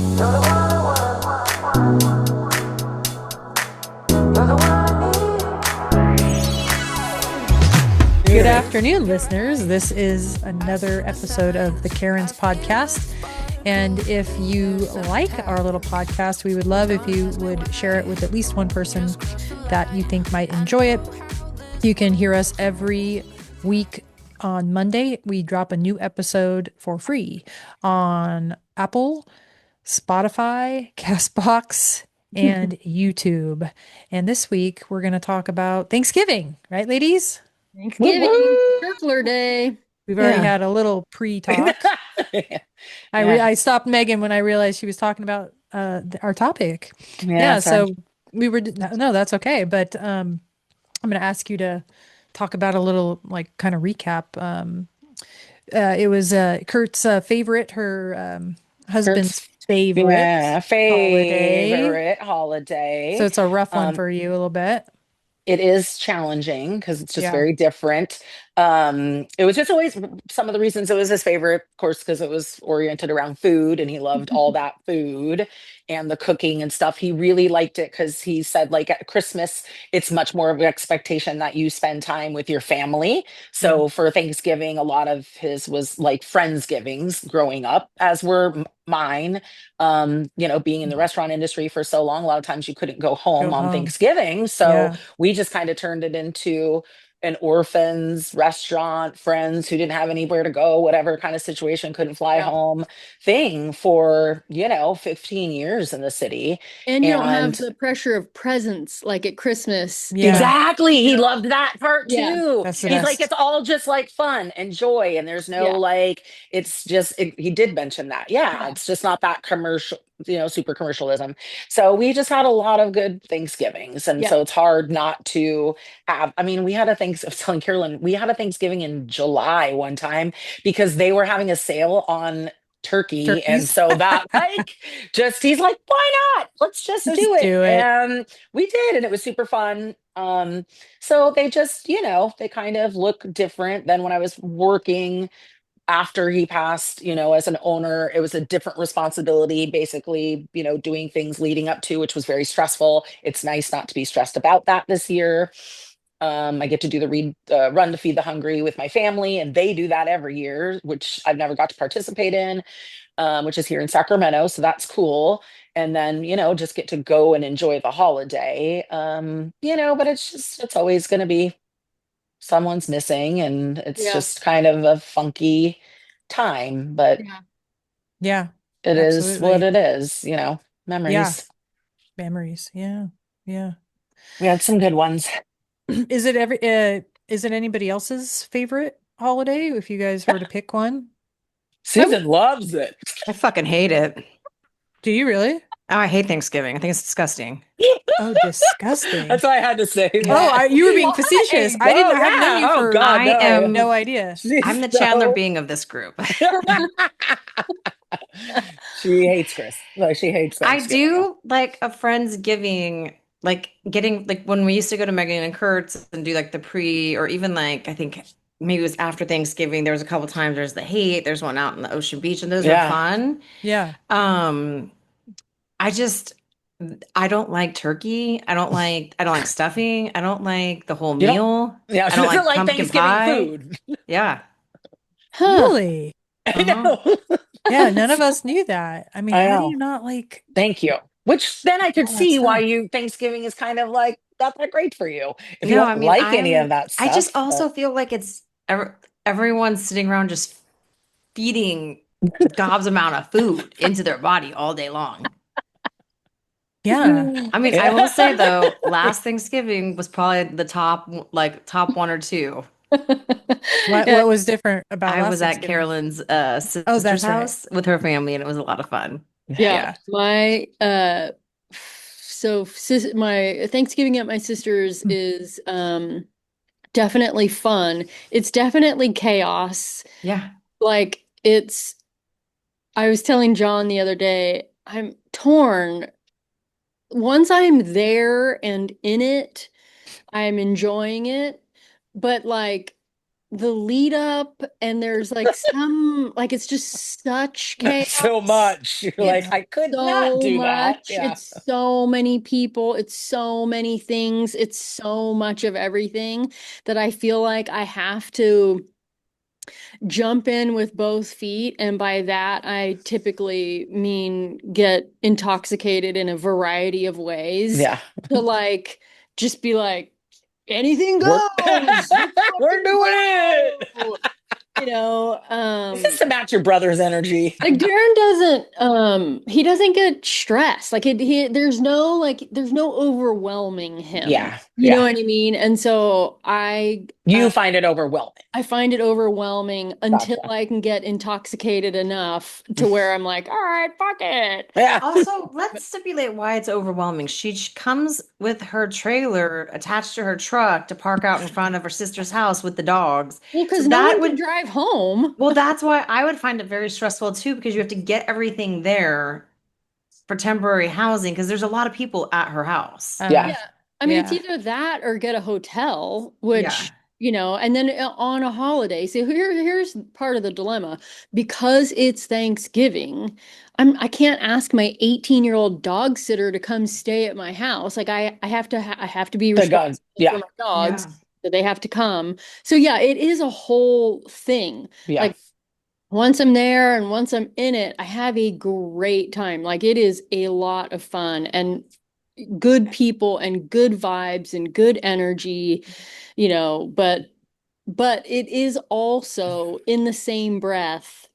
Good afternoon, listeners. This is another episode of the Karen's podcast. And if you like our little podcast, we would love if you would share it with at least one person that you think might enjoy it. You can hear us every week on Monday. We drop a new episode for free on Apple, Spotify, Castbox, and YouTube. And this week we're going to talk about Thanksgiving, right, ladies? Thanksgiving, Woo-hoo! Turkler Day. We've already had a little pre-talk. I stopped Megan when I realized she was talking about our topic. So we were no, that's okay. But I'm going to ask you to talk about a little like kind of recap. It was Kurt's favorite, her husband's favorite holiday. So it's a rough one for you a little bit. It is challenging because it's just very different. It was just always some of the reasons it was his favorite, of course, because it was oriented around food and he loved all that food and the cooking and stuff. He really liked it because he said, like, at Christmas, it's much more of an expectation that you spend time with your family. So for Thanksgiving, a lot of his was like Friendsgivings growing up, as were mine. Being in the restaurant industry for so long, a lot of times you couldn't go home on Thanksgiving. So we just kind of turned it into an orphans restaurant, friends who didn't have anywhere to go, whatever kind of situation, couldn't fly home thing for, 15 years in the city. And you don't have the pressure of presents like at Christmas. Exactly. He loved that part too. He's like, it's all just like fun and joy. And there's no like, it's just, he did mention that. It's just not that commercial, super commercialism. So we just had a lot of good Thanksgivings. And so it's hard not to have, we had I was telling Carolyn, we had a Thanksgiving in July one time because they were having a sale on turkeys. And so that he's like, why not? Let's just do it. And we did, and it was super fun. So they just, they kind of look different than when I was working after he passed, as an owner. It was a different responsibility, basically, doing things leading up to, which was very stressful. It's nice not to be stressed about that this year. I get to do the run to feed the hungry with my family, and they do that every year, which I've never got to participate in, which is here in Sacramento. So that's cool. And then, just get to go and enjoy the holiday. But it's always going to be someone's missing, and it's just kind of a funky time, but it is what it is, memories. Memories. Yeah. We had some good ones. Is it anybody else's favorite holiday if you guys were to pick one? Susan loves it. I fucking hate it. Do you really? Oh, I hate Thanksgiving. I think it's disgusting. Oh, disgusting. That's why I had to say that. Oh, you were being facetious. I didn't have known you for I have no idea. I'm the Chandler Bing of this group. She hates Chris. No, she hates I do like a Friendsgiving, like getting like when we used to go to Megan and Kurt's and do like the pre, or even like I think maybe it was after Thanksgiving. There was a couple times there's the hate, there's one out in the Ocean Beach, and those are fun. Yeah. I don't like turkey. I don't like stuffing. I don't like the whole meal. Yeah, she doesn't like Thanksgiving food. Yeah. Really? I know. Yeah, none of us knew that. How do you not like? Thank you. Which then I could see why Thanksgiving is kind of like not that great for you if you don't like any of that stuff. I just also feel like it's everyone's sitting around just feeding gobs amount of food into their body all day long. Yeah. I will say though, last Thanksgiving was probably the top one or two. What was different about I was at Carolyn's sister's house with her family, and it was a lot of fun. Yeah. My my Thanksgiving at my sister's is definitely fun. It's definitely chaos. Yeah. Like I was telling John the other day, I'm torn. Once I'm there and in it, I'm enjoying it. But like the lead up, and there's like some, like, it's just such So chaos. much. You're like, Yeah. I could not So do that. much. Yeah. It's so many people. It's so many things. It's so much of everything that I feel like I have to jump in with both feet. And by that, I typically mean get intoxicated in a variety of ways Yeah. to like just be like, anything We're goes. Let's we're fucking doing it. go. You know, Is this to match your brother's energy? like Darren doesn't he doesn't get stressed. Like there's no overwhelming him. Yeah. You know Yeah. what I mean? And so You find it overwhelming. I find it overwhelming until Gotcha. I can get intoxicated enough to where I'm like, all right, fuck it. Yeah. Also, let's stipulate why it's overwhelming. She comes with her trailer attached to her truck to park out in front of her sister's house with the dogs. Well, So because no that one can would, drive home. well, that's why I would find it very stressful too, because you have to get everything there for temporary housing, because there's a lot of people at her house. Yeah. Yeah. I mean, it's Yeah. either that or get a hotel, Yeah. which, and then on a holiday. So here's part of the dilemma. Because it's Thanksgiving, I can't ask my 18-year-old dog sitter to come stay at my house. Like I have to be The gun. responsible for Yeah. my dogs, Yeah. so they have to come. So yeah, it is a whole thing. Yeah. Like once I'm there and once I'm in it, I have a great time. Like it is a lot of fun and good people and good vibes and good energy, but it is also in the same breath,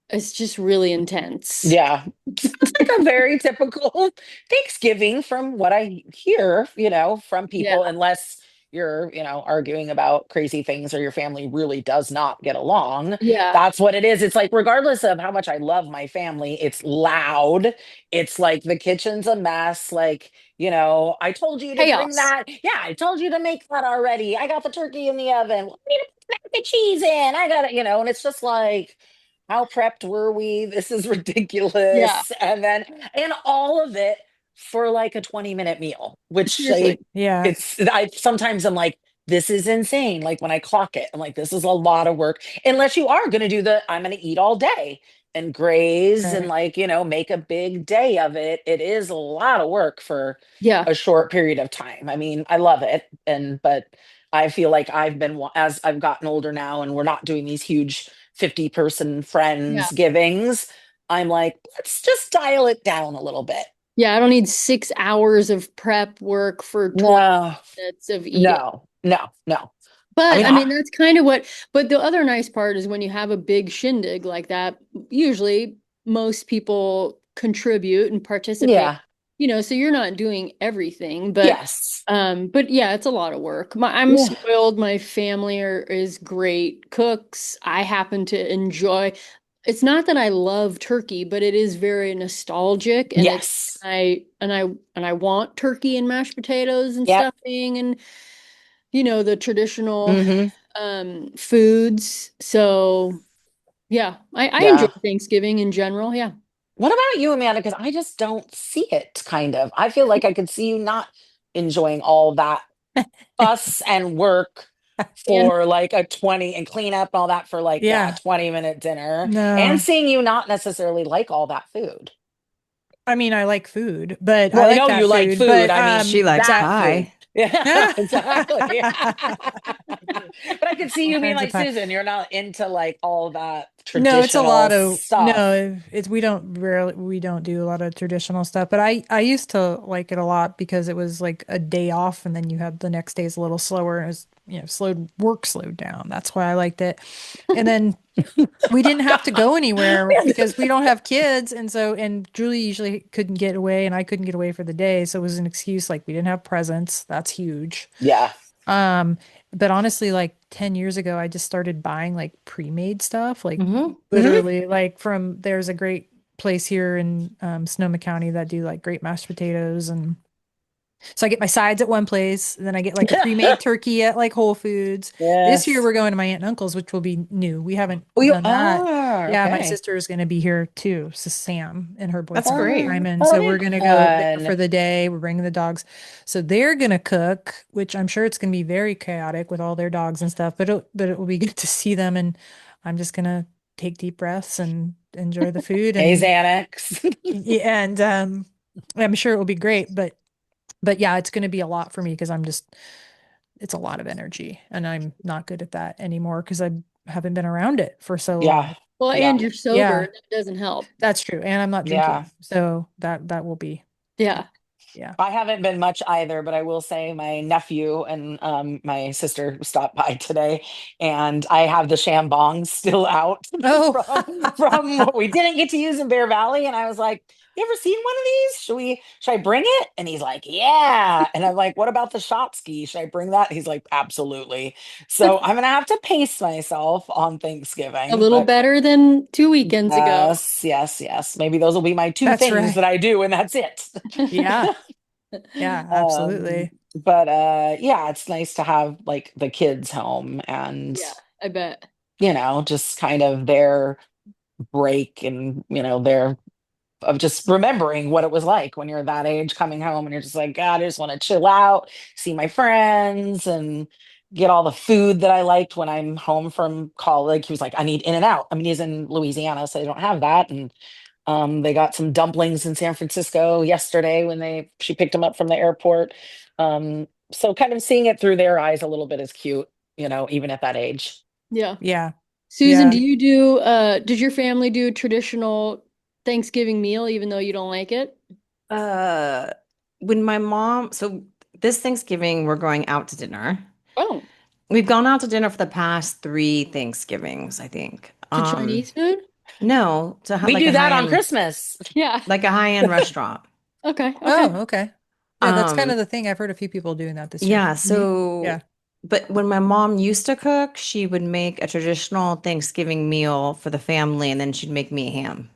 it's just really intense. Yeah. Sounds like a very typical Thanksgiving from what I hear, from Yeah. people, unless you're, arguing about crazy things or your family really does not get along. Yeah. That's what it is. It's like, regardless of how much I love my family, it's loud. It's like the kitchen's a mess. Like, I told you to bring Chaos. that. Yeah, I told you to make that already. I got the turkey in the oven. I need to put the cheese in. I got it, and it's just like, how prepped were we? This is Yeah. ridiculous. And all of it for like a 20-minute meal, which Seriously. Yeah. I sometimes I'm like, this is insane. Like when I clock it, I'm like, this is a lot of work. Unless you are going to do I'm going to eat all day and graze and Right. like, make a big day of it. It is a lot of work for Yeah. a short period of time. I mean, I love it. But I feel like as I've gotten older now and we're not doing these huge 50-person Yeah. friends givings, I'm like, let's just dial it down a little bit. Yeah. I don't need 6 hours of prep work for 20 No, minutes of eating. no. I But mean, I mean, that's kind of but the other nice part is when you have a big shindig like that, usually most people contribute and participate, yeah, so you're not doing everything, yes, but yeah, it's a lot of work. I'm yeah, spoiled. My family is great cooks. I happen to enjoy, it's not that I love turkey, but it is very nostalgic and yes, I want turkey and mashed potatoes and yep. stuffing and the traditional Hmm. foods. So yeah, I enjoy Yeah. Thanksgiving in general. Yeah. What about you, Amanda? Because I just don't see it, kind of. I feel like I could see you not enjoying all that fuss and work And for like a 20 and clean up and all that for like, yeah, Yeah. 20-minute dinner, and No. seeing you not necessarily like all that food. I mean, I like food, but I Well, I like know you that like food, food. but I mean, She likes that food. pie. Yeah, exactly. But I could see all you being kinds of like pie. Susan. You're not into like all that No, it's a traditional lot of stuff. no, it's we don't do a lot of traditional stuff, but I used to like it a lot because it was like a day off and then you had the next day's a little slower and it was, slowed down. That's why I liked it. And then we didn't have to go anywhere because we don't have kids and Julie usually couldn't get away and I couldn't get away for the day, so it was an excuse. Like we didn't have presents. That's huge. Yeah. Um, but honestly, like 10 years ago, I just started buying like pre-made stuff, like Hmm. Hmm. literally like there's a great place here in Sonoma County that do like great mashed potatoes and So I get my sides at one place, and then I get like a pre-made turkey at like Whole Foods. This year Yes. we're going to my aunt and uncle's, which will be new. We haven't Oh, you done that. are. Yeah, my Okay. sister is going to be here too. So Sam and her That's boyfriend great. Simon. Oh, So that'd we're be going to go there for fun. the day. We're bringing the dogs. So they're going to cook, which I'm sure it's going to be very chaotic with all their dogs and stuff, but it will be good to see them. And I'm just going to take deep breaths and enjoy the food Hey, and Xanax. yeah, and I'm sure it will be great, but yeah, it's going to be a lot for me because it's a lot of energy and I'm not good at that anymore because I haven't been around it for so Yeah. long. Well, Yeah. and you're sober. Yeah, That doesn't help. that's true. And I'm not Yeah. drinking. So that will be, Yeah. yeah. I haven't been much either, but I will say my nephew and my sister stopped by today, and I have the shambong still out Oh, from what we didn't get to use in Bear Valley, and I was like, "You ever seen one of these? Should I bring it?" And he's like, "Yeah." And I'm like, "What about the shot ski? Should I bring that?" He's like, "Absolutely." So I'm gonna have to pace myself on A Thanksgiving, little but better than 2 weekends ago. yes, yes, yes. Maybe those will be my two that's things that right. I do, and that's it. Yeah. Yeah, absolutely. But yeah, it's nice to have like the kids home and Yeah, I bet. just kind of their break and their of just remembering what it was like when you're that age coming home and you're just like, God, I just want to chill out, see my friends and get all the food that I liked when I'm home from college. He was like, I need In and Out. I mean, he's in Louisiana, so they don't have that. And they got some dumplings in San Francisco yesterday when she picked them up from the airport. So kind of seeing it through their eyes a little bit is cute, even at that age. Yeah. Yeah. Susan, Yeah. does your family do traditional Thanksgiving meal even though you don't like it? Uh, when my mom, so this Thanksgiving, we're going out to dinner. Oh, We've gone out to dinner for the past three Thanksgivings, I think. to Chinese food? No, to We like do a that on high-end, Christmas. Yeah. like a high-end restaurant. Okay. Okay. Oh, okay. Yeah, that's kind Um, of the thing. I've heard a few people doing that this year. yeah, Yeah. so but when my mom used to cook, she would make a traditional Thanksgiving meal for the family, and then she'd make me ham.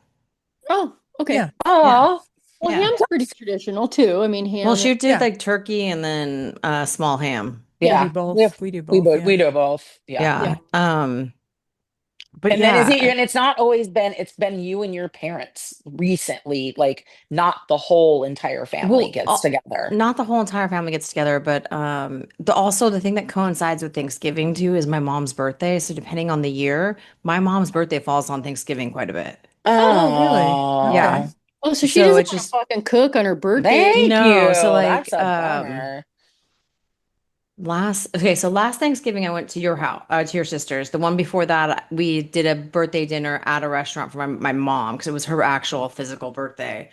Oh, okay. Yeah. Yeah, Oh, Well, yeah. ham's pretty traditional too. I mean, Well, ham. she did Yeah. like turkey and then small ham. We do yeah. both. We do We both. both Yeah. we do both. Yeah. Yeah. Yeah. But And then is yeah, it and it's not always been it's been you and your parents recently, like not the whole entire family well, gets together. not the whole entire family gets together, but also the thing that coincides with Thanksgiving too is my mom's birthday. So depending on the year, my mom's birthday falls on Thanksgiving quite a bit. Oh, really? Yeah. Okay. Oh, Oh, so she So doesn't it's want to just fucking cook on her birthday. thank you. no. So That's like a bummer. last Thanksgiving I went to your house, to your sister's. The one before that, we did a birthday dinner at a restaurant for my mom because it was her actual physical birthday.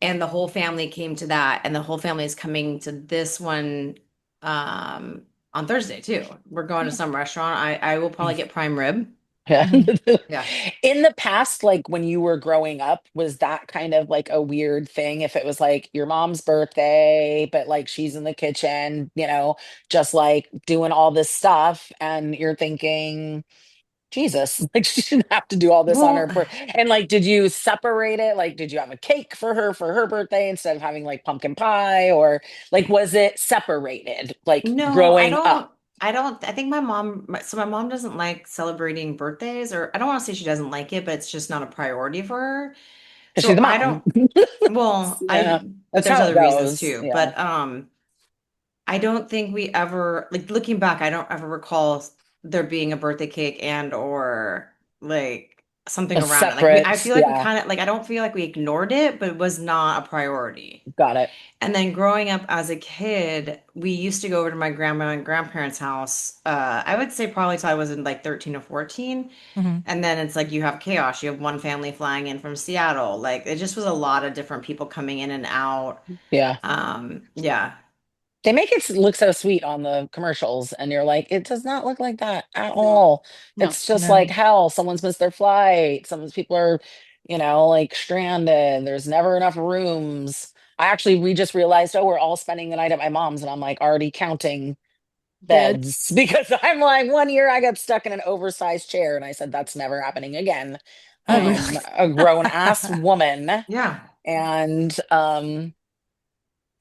And the whole family came to that, and the whole family is coming to this one um on Thursday too. We're going to some restaurant. I will probably get prime rib. Yeah. Hmm. Yeah. In the past, like when you were growing up, was that kind of like a weird thing? If it was like your mom's birthday, but like she's in the kitchen, just like doing all this stuff, and you're thinking, Jesus, like she shouldn't have to do all this on her Well, birthday. And like, did you separate it? Like, did you have a cake for her birthday instead of having like pumpkin pie? Or like, was it separated, like no, growing up? I think my mom doesn't like celebrating birthdays, or I don't want to say she doesn't like it, but it's just not a priority for her. 'Cause she's So the I mom. don't, well, Yeah, but that's there's how it other reasons goes. too. Yeah. But I don't think we ever, like looking back, I don't ever recall there being a birthday cake and or like something A around it. I separate, feel like we yeah, kind of like I don't feel like we ignored it, but it was not a priority. got it. And then growing up as a kid, we used to go over to my grandma and grandparents' house. I would say probably till I was in like 13 or 14. Hmm. And then it's like you have chaos. You have one family flying in from Seattle. Like it just was a lot of different people coming in and out. Yeah. Yeah. They make it look so sweet on the commercials, and you're like, it does not look like that at No, all. no. It's just like No. hell. Someone's missed their flight. Someone's people are, like stranded. There's never enough rooms. We just realized, oh, we're all spending the night at my mom's, and I'm like already counting Bed. beds because I'm like, one year I got stuck in an oversized chair, and I said, that's never happening again. Oh, I really? am a grown ass woman, Yeah. and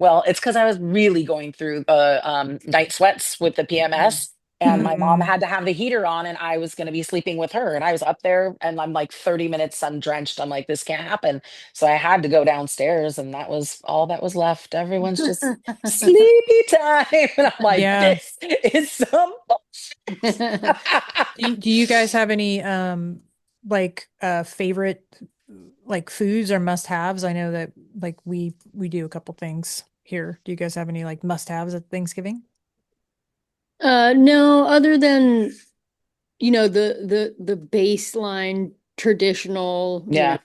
Well, it's because I was really going through the night sweats with the PMS, and my mom Mm. had to have the heater on, and I was going to be sleeping with her, and I was up there, and I'm like 30 minutes sun drenched. I'm like, this can't happen. So I had to go downstairs, and that was all that was left. Everyone's just sleepy time, and I'm like, Yeah. this is some bullshit. Do you guys have any like favorite like foods or must-haves? I know that like we do a couple things here. Do you guys have any like must-haves at Thanksgiving? No, other than, the baseline traditional, Yeah,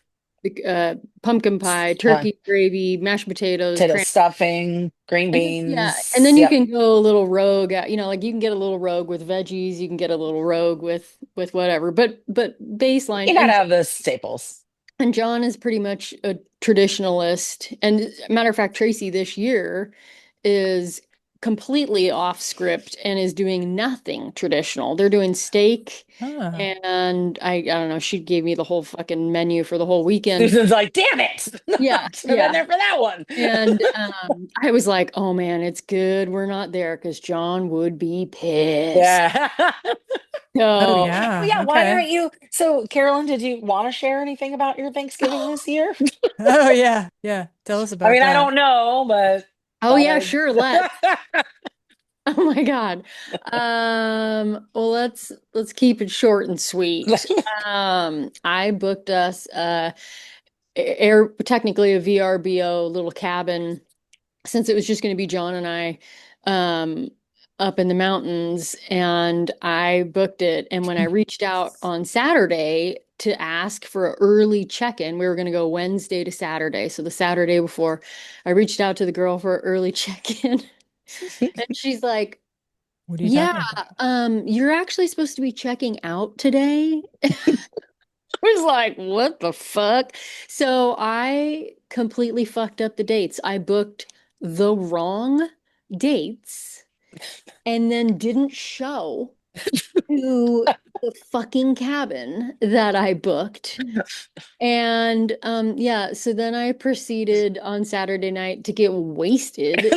pumpkin pie, uh, turkey gravy, mashed potatoes, potato cran. stuffing, green And then, yeah, and beans. then you Yep, can go a little rogue, like you can get a little rogue with veggies, you can get a little rogue with whatever, but baseline. you gotta have the staples. And John is pretty much a traditionalist. And matter of fact, Tracy this year is completely off script and is doing nothing traditional. They're doing steak, Ah. and I don't know, she gave me the whole fucking menu for the whole weekend. Susan's like, damn it. Yeah, Should have been yeah. there for that one. And I was like, oh man, it's good we're not there because John would be pissed. Yeah. Oh So Well, yeah. yeah, why Okay. aren't you? So, Carolyn, did you want to share anything about your Thanksgiving this year? Oh yeah. Yeah. Tell us I about mean, I that. don't know, but oh thought yeah, I'd. sure, let's. Oh my God. Well, let's keep it short and sweet. I booked us air technically a VRBO little cabin since it was just going to be John and I um up in the mountains, and I booked it, and when I reached out on Saturday to ask for an early check-in, we were going to go Wednesday to Saturday, so the Saturday before, I reached out to the girl for an early check-in. And she's like, What are you yeah, talking about? you're actually supposed to be checking out today. I was like, what the fuck? So I completely fucked up the dates. I booked the wrong dates and then didn't show to the fucking cabin that I booked. And yeah, so then I proceeded on Saturday night to get wasted.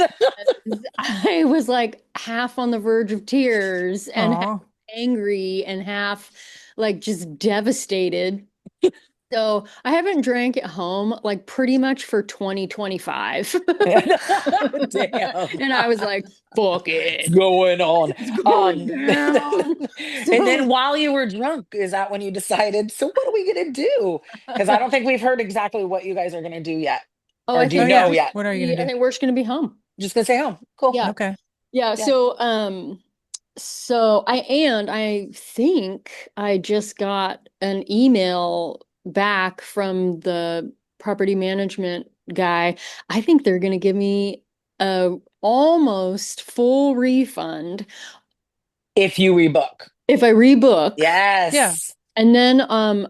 I was like half on the verge of tears and half Oh. angry and half like just devastated. So I haven't drank at home like pretty much for 2025. Damn. And I was like, fuck What's it. going on? It's going down. And So, then while you were drunk, is that when you decided, so what are we gonna do? Because I don't think we've heard exactly what you guys are gonna do yet. oh, Or I do you Oh think we're know yeah. just yet? What are you I gonna do? think we're just gonna be home. Just gonna say, oh, cool. Yeah. Okay. Yeah. Yeah. So I think I just got an email back from the property management guy. I think they're going to give me a almost full refund If you rebook. if I rebook. Yeah. Yes. And then so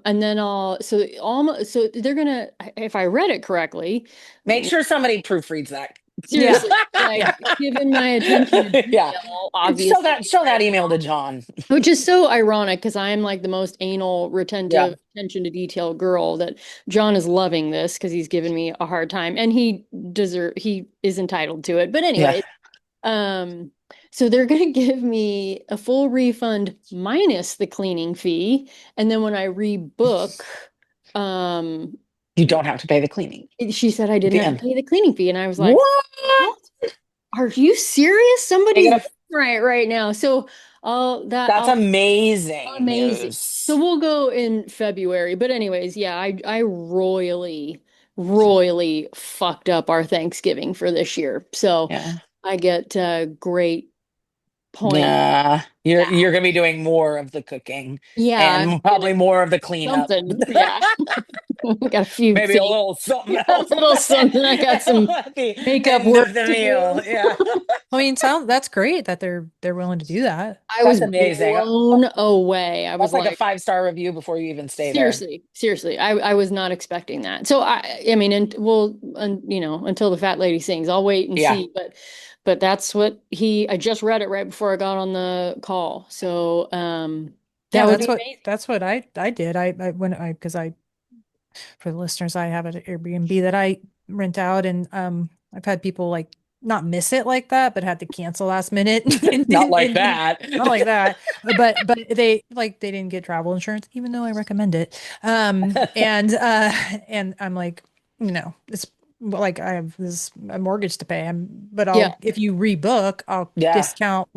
they're gonna, if I read it correctly, Make sure somebody proofreads that. Yeah. seriously, like Yeah. given my attention to Yeah. detail, Show obviously. that email to John. Which is so ironic because I'm like the most anal, Yeah. retentive, attention to detail girl that John is loving this because he's given me a hard time and he is entitled to it. But Yeah. anyway, um, so they're gonna give me a full refund minus the cleaning fee. And then when I rebook, um, You don't have to pay the cleaning she said I at didn't the have to end. pay the cleaning fee. And I was like, What? what? Are you serious? You Somebody's gotta, right now. So that's I'll amazing amazing. So news. we'll go in February. But anyways, yeah, I royally, royally fucked up our Thanksgiving for this year. So Yeah. I get great point. Nah. You're Yeah. you're gonna be doing more of the cooking Yeah, and probably more of the cleanup. something. Yeah. We got a few Maybe a things. little something A else little something. I got some at the makeup end work of the to meal. do. Yeah. I mean, that's great that they're willing to do that. I was That's amazing. blown away. I was That's like a like, 5-star review before you even stay there. seriously, I was not expecting that. So I mean, and we'll, and until the fat lady sings, I'll wait and Yeah. see. But that's what I just read it right before I got on the call. So that Yeah, would be amazing. that's what I did. I when I because I for the listeners, I have an Airbnb that I rent out, and I've had people like not miss it like that, but had to cancel last minute. Not like that. Not like that. But they didn't get travel insurance, even though I recommend it. And I'm like, it's like I have this a mortgage to pay. But Yeah. if you rebook, I'll Yeah. discount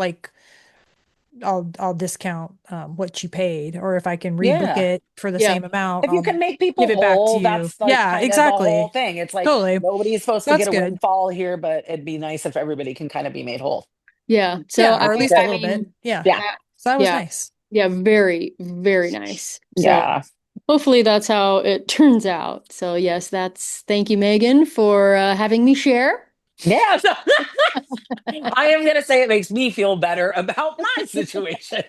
I'll discount what you paid, or if I can rebook Yeah. it for the Yeah. same amount, If you I'll can make people give it back to whole, you. that's like Yeah, kind of the whole exactly. thing. It's like Totally. nobody's supposed to That's get a good. windfall here, but it'd be nice if everybody can kind of be made whole. Yeah. So Yeah, or at That's least a great. little bit. mean, Yeah. Yeah. So that was yeah. nice. Yeah, very, very nice. So Yeah. hopefully that's how it turns out. So yes, thank you, Megan, for having me share. Yeah. So I am going to say it makes me feel better about my situation,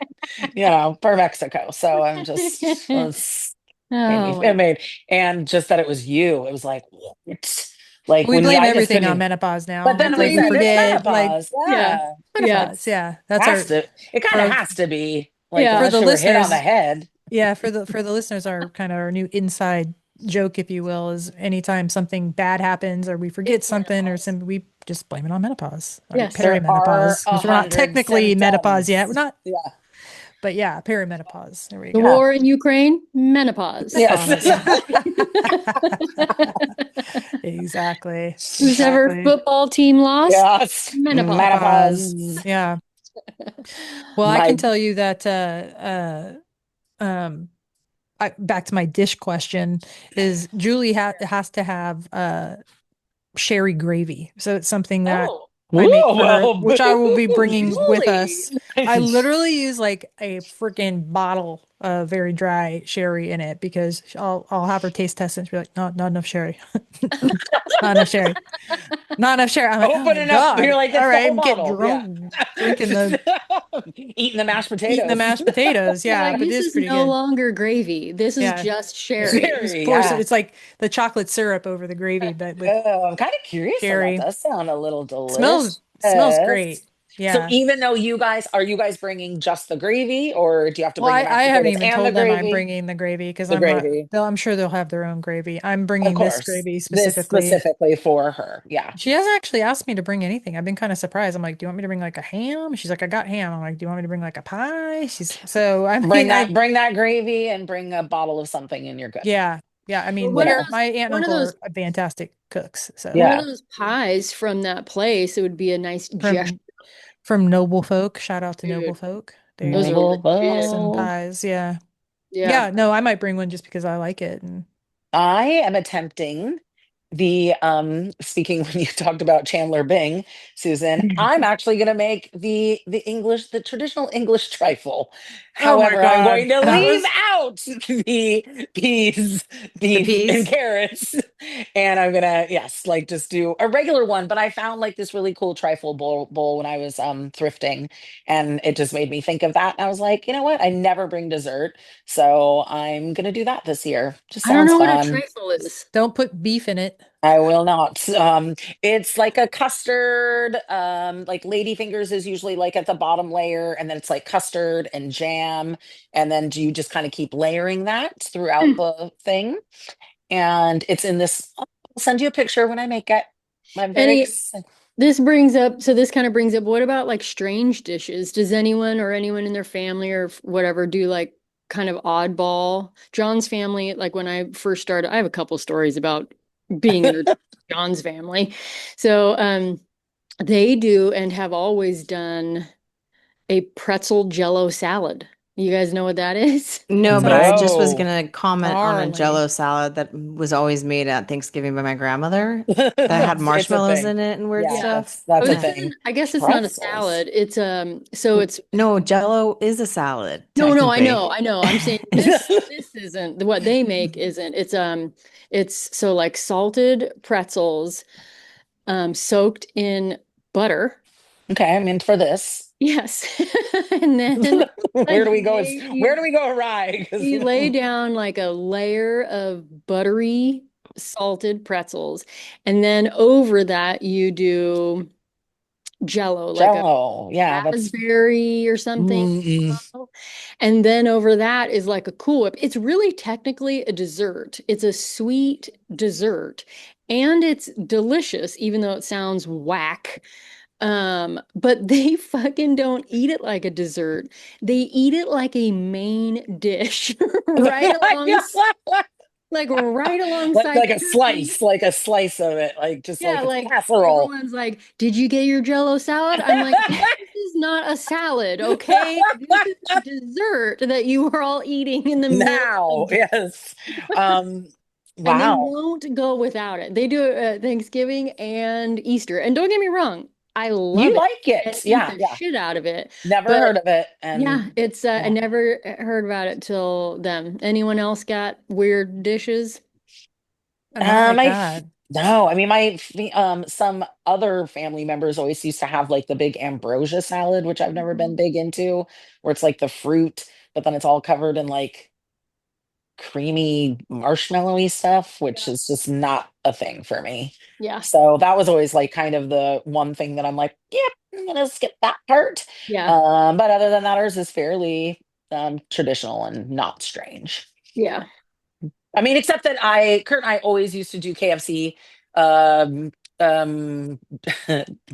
for Mexico. So I'm just, it's made me, Oh it my. made, and just that it was you, it was like, what? Like We when blame I just everything couldn't on even, menopause but now. then It's we like we said it's forget, like menopause. Yeah. Yeah. Yeah. menopause. Yeah, that's Has our to, it kind of for has to be like, Yeah. for unless the you were hit on the listeners. head. Yeah, for the listeners, our kind of our new inside joke, if you will, is anytime something bad happens or we forget It's something or menopause. something, we just blame it on menopause or Yes. There are perimenopause, a which we're not hundred technically menopause yet. We're symptoms. not, Yeah. but yeah, perimenopause. There we The go. Yeah. war in Ukraine, menopause. Yes. Menopause. Yeah. Exactly. Whose ever Exactly. football team lost? Yes. Menopause. Menopause. Menopause. Yeah. Well, I can My tell you that back to my dish question is Julie has to have sherry gravy. So it's something that Oh, I make Whoa, for her, well, which I will be bringing with Julie. us. I literally use like a freaking bottle of very dry sherry in it because I'll have her taste test it and she'll be like, no, not enough sherry. Not enough sherry. Not enough sherry. I'm like, oh my opening up. You're God. like, All it's the right, whole I'm getting bottle. Yeah. drunk, drinking the Eating the mashed eating the potatoes. mashed potatoes. You're Yeah, like, but it this is is pretty no good. longer gravy. This is Yeah. just sherry. Just Sherry, pour some, yeah. it's like the chocolate syrup over the gravy, but with Oh, I'm kind of curious though. That sherry. does sound a little Smells delicious. smells great. So Yeah. even though are you guys bringing just the gravy, or do you have to Well, bring the I mashed haven't potatoes even and the told them I'm gravy? bringing the gravy because The gravy, I'm sure they'll have their own gravy. I'm of bringing this course. gravy This specifically. specifically for her. Yeah. She hasn't actually asked me to bring anything. I've been kind of surprised. I'm like, do you want me to bring like a ham? She's like, I got ham. I'm like, do you want me to bring like a pie? I Bring mean, bring that gravy and bring a bottle of something and you're good. yeah, yeah. I Well, mean, one of Yeah. those, my aunt and one of uncle those, are fantastic cooks. So one of Yeah. those pies from that place, it would be a nice gesture, from Noble Folk, shout out to Noble dude. Folk. Those They are Noble legit. awesome Vogue. pies. Yeah. Yeah. Yeah. No, I might bring one just because I like it. And I am attempting the speaking when you talked about Chandler Bing, Susan, I'm actually going to make the traditional English trifle. oh my However, I'm God, going to that leave was out the peas, The beans, and peas. carrots, and I'm gonna, yes, like just do a regular one. But I found like this really cool trifle bowl when I was thrifting, and it just made me think of that. And I was like, you know what? I never bring dessert, so I'm gonna do that this year. Just I don't sounds know what a fun. trifle is. don't put beef in it. I will not. It's like a custard. Like ladyfingers is usually like at the bottom layer, and then it's like custard and jam, and then do you just kind of keep layering that throughout Hmm. the thing? And it's in this. I'll send you a picture when I make it. I'm very Any, excited. this kind of brings up, what about like strange dishes? Does anyone in their family or whatever do like kind of oddball? John's family, like when I first started, I have a couple stories about being in John's family. So, they do and have always done a pretzel jello salad. You guys know what that is? No, but I Sounds just was No. gonna comment on a gnarly. Jello salad that was always made at Thanksgiving by my grandmother that had It's a marshmallows thing. in it and weird Yeah, Yeah. stuff. that's Oh, a this Yeah. thing. isn't, I guess it's not a Pretzels. salad. It's so it's No, Jello is a salad, no, I technically. know, I know. I'm saying this isn't what they make isn't. It's so like salted pretzels soaked in butter. Okay, I'm in for this. Yes. And then Where like do we go? Where do we go awry? 'Cause you lay down like a layer of buttery salted pretzels, and then over that you do jello, like a Jello. Yeah, that's. raspberry or something. Mm-mm. And then over that is like a Cool Whip. It's really technically a dessert. It's a sweet dessert. and it's delicious, even though it sounds whack. But they fucking don't eat it like a dessert. They eat it like a main dish, right along, like right alongside turkey. Like a slice of it, like just Yeah, like a like casserole. everyone's like, "Did you get your Jello salad?" I'm like, "This is not a salad, okay? This is a dessert that you are all eating in the middle Now, of the." yes. Um, And they wow. won't go without it. They do it at Thanksgiving and Easter. And don't get me wrong, I love You it like and it. eat Yeah, the yeah. shit out of it. Never But heard of it. yeah, And it's I yeah. never heard about it till then. Anyone else got weird dishes? Not like I that. no, I mean some other family members always used to have like the big ambrosia salad, which I've never been big into, where it's like the fruit, but then it's all covered in like creamy marshmallowy stuff, which is just not a thing for me. Yeah, So that was always like kind of the one thing that I'm like, yeah, I'm gonna skip that part. yeah, But other than that, ours is fairly traditional and not strange. yeah. I mean, except that Kurt and I always used to do KFC um, um,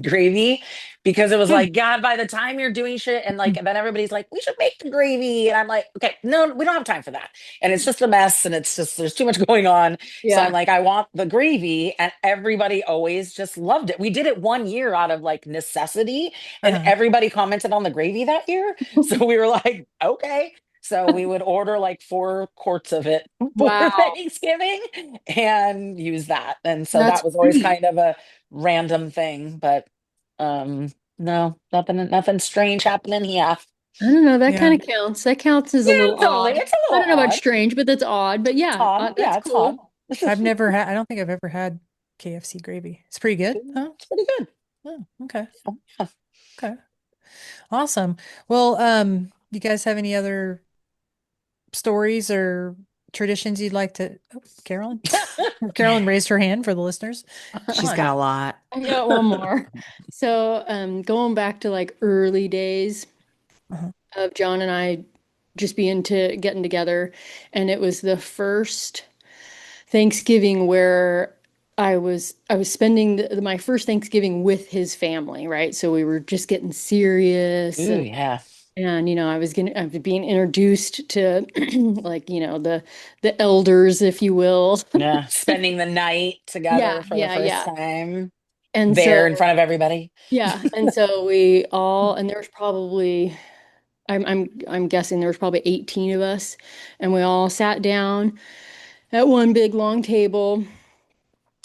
gravy because it was Hmm. like, God, by the time you're doing shit and like, then everybody's like, we should make the gravy. And I'm like, okay, no, we don't have time for that. And it's just a mess and it's just, there's too much going on. So I'm Yeah. like, I want the gravy. And everybody always just loved it. We did it one year out of like necessity and Uh-huh. everybody commented on the gravy that year. So we were like, okay. So we would order like 4 quarts of it for Wow. Thanksgiving and use that. And so That's that was always great. kind of a random thing, but um no, nothing strange happening here. I don't know. That Yeah. kind of counts. That counts as a Yeah, little totally. odd. It's a I little don't know about odd. strange, but that's odd. But It's yeah, odd. that's Yeah, it's odd. cool. I don't think I've ever had KFC gravy. It's pretty good. Huh? It's pretty good. Oh, okay. So, yeah. Okay. Awesome. Well, you guys have any other stories or traditions you'd like to Carolyn? Carolyn raised her hand for the listeners. Come She's on. got a lot. I got one more. So, going back to like early days Uh-huh. of John and I just getting together, and it was the first Thanksgiving where I was spending my first Thanksgiving with his family, right? So we were just getting serious Ooh, yeah. and I was being introduced to like, the elders, if you will. Yeah. Spending the night Yeah, together for the yeah, first yeah. time And there in so front of everybody. yeah, and so we all and there was probably I'm guessing there was probably 18 of us, and we all sat down at one big long table,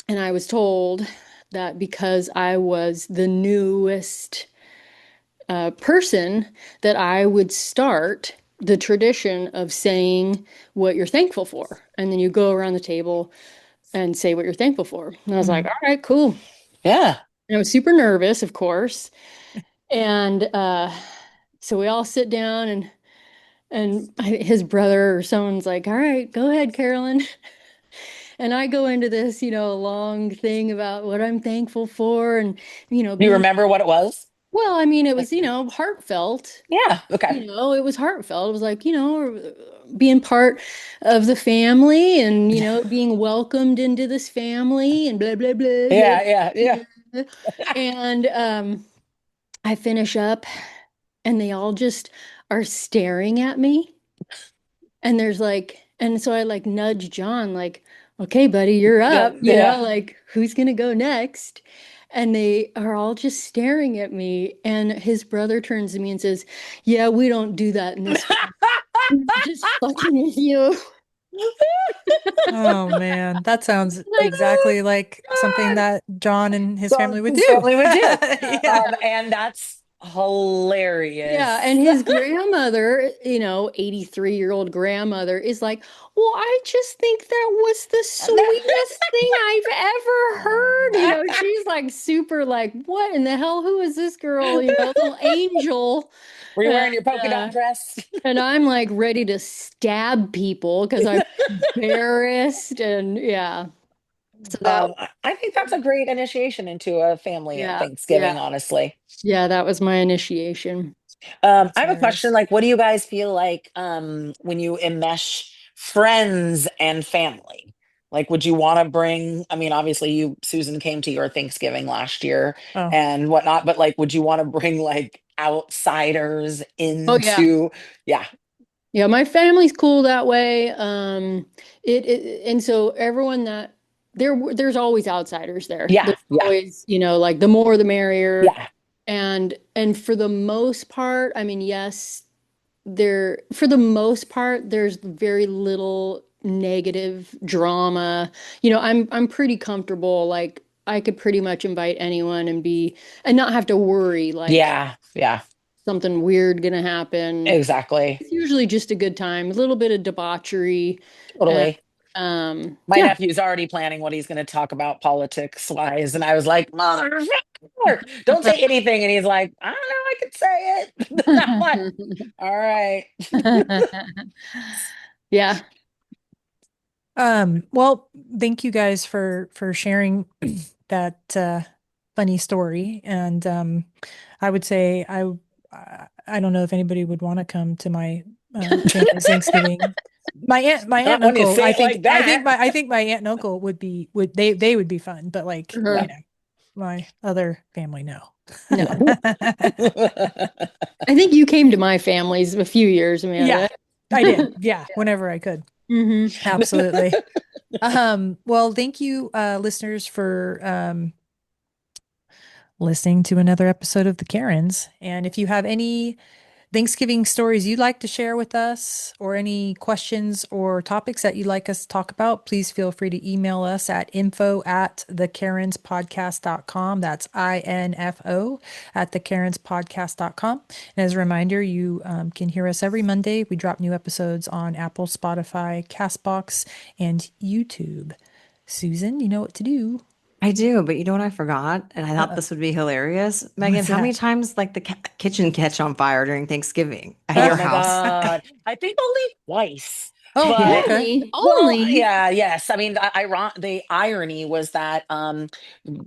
and I was told that because I was the newest person, that I would start the tradition of saying what you're thankful for. And then you go around the table and say what you're thankful for. And I was like, Mhm. all right, cool. Yeah. And I was super nervous, of course. And so we all sit down his brother or someone's like, all right, go ahead, Carolyn. And I go into this, long thing about what I'm thankful for and, Do you being, remember what it was? well, I mean, it Like, was, heartfelt. yeah. Okay. It was heartfelt. It was like, being part of the family and, being welcomed into this family and blah, blah, blah, blah, Yeah. Yeah. Yeah. blah. And I finish up and they all just are staring at me. And and so I like nudge John, like, okay, buddy, you're Yeah. up, Yeah. like, who's gonna go next? And they are all just staring at me. And his brother turns to me and says, yeah, we don't do that in this family. Just fucking with you. Oh man, that sounds Like, exactly like something God. that John and his So family would his do. family would do. yeah, Yeah. And that's yeah. And hilarious. his grandmother, 83-year-old grandmother, is like, well, I just think that was the sweetest thing I've ever heard. She's like super like, what in the hell? Who is this girl? Little angel. Were you And, wearing your polka dot dress? and I'm like ready to stab people because I'm embarrassed. And yeah. So that, I think that's a great initiation into a family at yeah, yeah, Thanksgiving, honestly. yeah, that was my initiation. That's I have a question. hilarious. Like, what do you guys feel like when you enmesh friends and family? Like, would you want to bring, I mean, obviously Susan came to your Thanksgiving last year Oh, and whatnot, but like, would you want to bring like outsiders Oh yeah. into, yeah, Yeah, my family's cool that way. And so everyone that there's always outsiders there. yeah, There's yeah, always, like the more the merrier. yeah, And for the most part, I mean, yes, for the most part, there's very little negative drama. I'm pretty comfortable. Like I could pretty much invite anyone and not have to worry like yeah, yeah, something weird gonna happen. exactly. It's usually just a good time, a little bit of debauchery. And Totally. My yeah. nephew's already planning what he's going to talk about politics wise. And I was like, motherfucker, don't say anything. And he's like, I don't know, I could say it. I'm like, all right. Yeah. Well, thank you guys for sharing that funny story. And I would say I don't know if anybody would want to come to my family's Thanksgiving. My aunt Not and when you uncle, say it like that. I think my aunt and uncle they would be fun, but like Uh-huh. my other family, no. No. I think you came to my family's a few years, Amanda. Yeah, I did. Yeah, whenever I could. Absolutely. Well, thank you, listeners, for listening to another episode of The Karens. And if you have any Thanksgiving stories you'd like to share with us, or any questions or topics that you'd like us to talk about, please feel free to email us at info@thecarenspodcast.com. That's INFO at thecarenspodcast.com. And as a reminder, you can hear us every Monday. We drop new episodes on Apple, Spotify, Castbox, and YouTube. Susan, you know what to do. I do, but you know what I forgot? And I thought this would be hilarious. Megan, What's how many that? times like the kitchen catch on fire during Thanksgiving at Oh your my house? God. I think only twice. Oh, But okay. well, Only. yeah, yes. I mean, the irony was that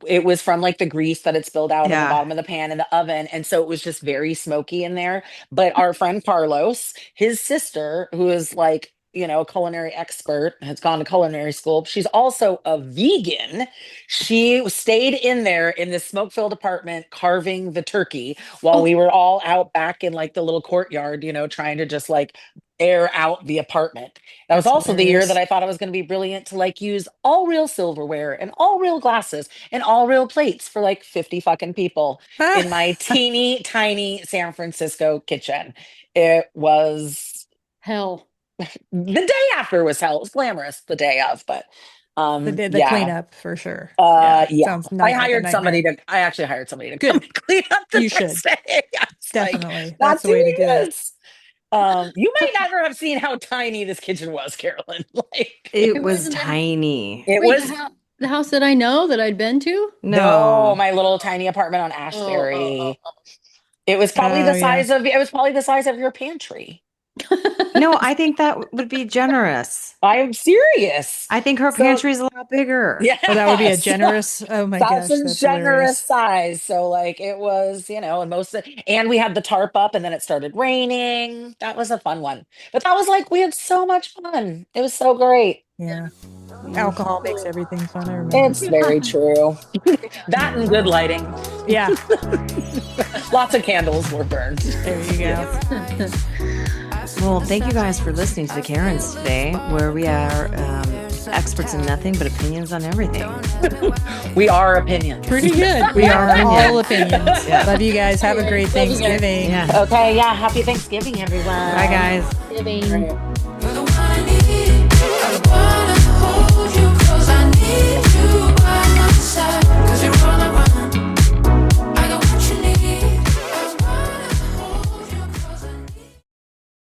it was from like the grease that had spilled out on the Yeah. bottom of the pan in the oven, and so it was just very smoky in there. But our friend Carlos, his sister, who is like, a culinary expert, has gone to culinary school. She's also a vegan. She stayed in there in this smoke-filled apartment carving the turkey while we were all out back in like the little courtyard, trying to just like air out the apartment. That was That's also the year that hilarious. I thought I was going to be brilliant to like use all real silverware and all real glasses and all real plates for like 50 fucking people in my teeny tiny San Francisco kitchen. It was Hell. the day after was hell. It was glamorous the day of, but The yeah. cleanup for sure. Yeah, Yeah. sounds I like a nightmare. I actually hired somebody to Good. come clean up the You next should. day. I was like, Definitely. not That's the way to doing do it. this. You might never have seen how tiny this kitchen was, Carolyn. Like It was wasn't that- tiny. it Wait, was the house that I know that I'd been to? no, No. my little tiny apartment on Oh, Ashbury. It was probably Oh, yeah. it was probably the size of your pantry. No, I think that would be generous. I am serious. I think her So- pantry is a lot bigger. Yeah. Oh, that would be a generous. Oh my That's gosh, a that's generous hilarious. size. So like it was, and we had the tarp up and then it started raining. That was a fun one. But that was like we had so much fun. It was so great. Yeah. Alcohol makes everything fun. I remember. It's very true. That and good lighting. Yeah. Lots of candles were burned. There you go. Well, thank you guys for listening to the Karens today, where we are experts in nothing but opinions on everything. We are opinions. Pretty good. We are all opinions. Love you guys. Have a great Thanksgiving. Yeah. Okay, yeah. Happy Thanksgiving, everyone. Bye, guys. Thanksgiving. Right.